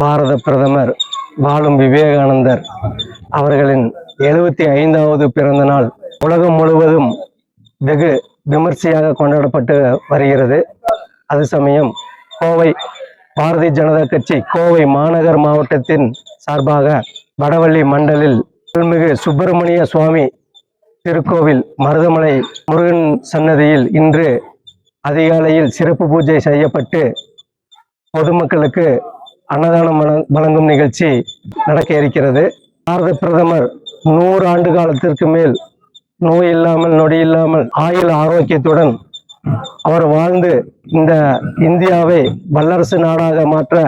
பாரத பிரதமர் வாழும் விவேகானந்தர் அவர்களின் 75வது பிறந்த நாள் உலகம் முழுவதும் வெகு விமர்சையாக கொண்டாடப்பட்டு வருகிறது. அது சமயம் கோவை பாரதிய ஜனதா கட்சி கோவை மாநகர் மாவட்டத்தின் சார்பாக வடவள்ளி மண்டலில் அருள்மிகு சுப்பிரமணிய சுவாமி திருக்கோவில் மருதமலை முருகன் சன்னதியில் இன்று அதிகாலையில் சிறப்பு பூஜை செய்யப்பட்டு பொதுமக்களுக்கு அன்னதானம் வழங்கும் நிகழ்ச்சி நடக்க இருக்கிறது. பாரத பிரதமர் 100 ஆண்டு காலத்திற்கு மேல் நோய் இல்லாமல் நொடி இல்லாமல் ஆயுள் ஆரோக்கியத்துடன் அவர் வாழ்ந்து இந்த இந்தியாவை வல்லரசு நாடாக மாற்ற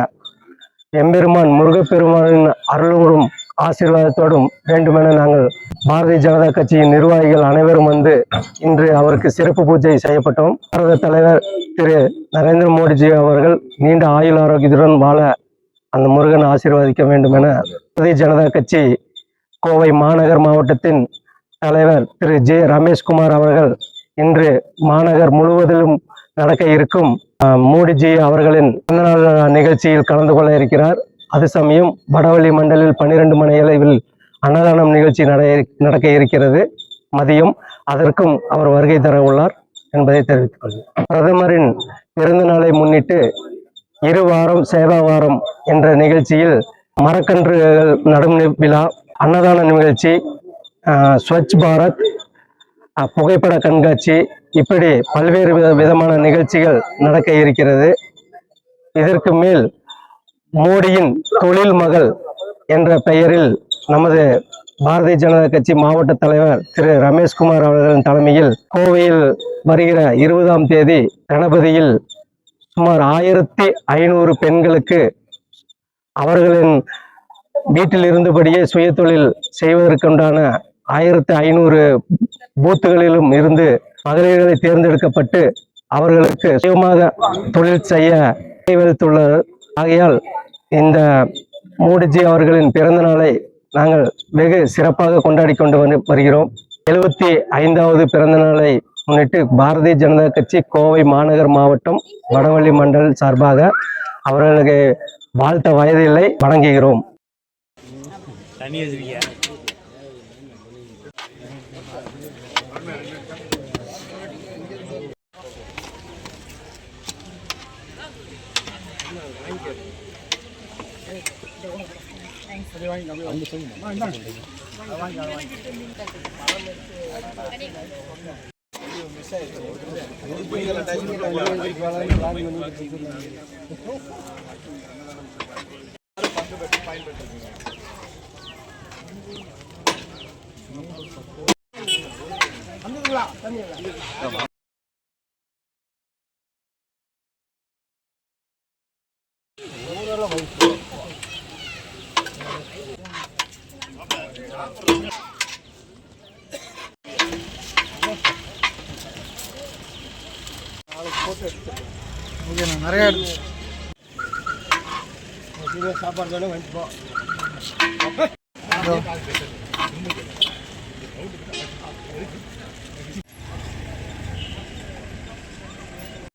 எம்பெருமான் முருகப்பெருமானின் அருளோடும் ஆசீர்வாதத்தோடும் வேண்டுமென நாங்கள் பாரதிய ஜனதா கட்சியின் நிர்வாகிகள் அனைவரும் வந்து இன்று அவருக்கு சிறப்பு பூஜை செய்யப்பட்டோம். பாரத தலைவர் திரு நரேந்திர மோடிஜி அவர்கள் நீண்ட ஆயுள் ஆரோக்கியத்துடன் வாழ அந்த முருகன் ஆசீர்வதிக்க வேண்டும் என பாரதிய ஜனதா கட்சி கோவை மாநகர் மாவட்டத்தின் தலைவர் திரு ஜே ரமேஷ்குமார் அவர்கள் இன்று மாநகர் முழுவதிலும் நடக்க இருக்கும் மோடிஜி அவர்களின் பிறந்தநாள் நிகழ்ச்சியில் கலந்து கொள்ள இருக்கிறார். அது சமயம் வடவள்ளி மண்டலில் 12 மணி அளவில் அன்னதானம் நிகழ்ச்சி நடக்க இருக்கிறது. மதியம் அதற்கும் அவர் வருகை தர உள்ளார் என்பதை தெரிவித்துக் கொள்கிறேன். பிரதமரின் பிறந்த நாளை முன்னிட்டு 2 வாரம் சேவா வாரம் என்ற நிகழ்ச்சியில் மரக்கன்றுகள் நடும் விழா, அன்னதான நிகழ்ச்சி, ஸ்வச் பாரத், புகைப்பட கண்காட்சி, இப்படி பல்வேறு விதமான நிகழ்ச்சிகள் நடக்க இருக்கிறது. இதற்கு மேல் மோடியின் தொழில் மகள் என்ற பெயரில் நமது பாரதிய ஜனதா கட்சி மாவட்ட தலைவர் திரு ரமேஷ்குமார் அவர்களின் தலைமையில் கோவையில் வருகிற 20ஆம் தேதி கணபதியில் சுமார் 1500 பெண்களுக்கு அவர்களின் வீட்டில் இருந்தபடியே சுய தொழில் செய்வதற்குண்டான 1500 பூத்துகளிலும் இருந்து மகளிர்களை தேர்ந்தெடுக்கப்பட்டு அவர்களுக்கு சுயமாக தொழில் செய்ய வைத்துள்ளனர். ஆகையால் இந்த மோடிஜி அவர்களின் பிறந்த நாளை நாங்கள் வெகு சிறப்பாக கொண்டாடி கொண்டு வருகிறோம். 75வது பிறந்த நாளை முன்னிட்டு பாரதிய ஜனதா கட்சி கோவை மாநகர் மாவட்டம் வடவள்ளி மண்டல் சார்பாக அவர்களுக்கு வாழ்த்த வயதில்லை வழங்குகிறோம். நிறைய சாப்பாடு வேணும் வந்துப்போம்.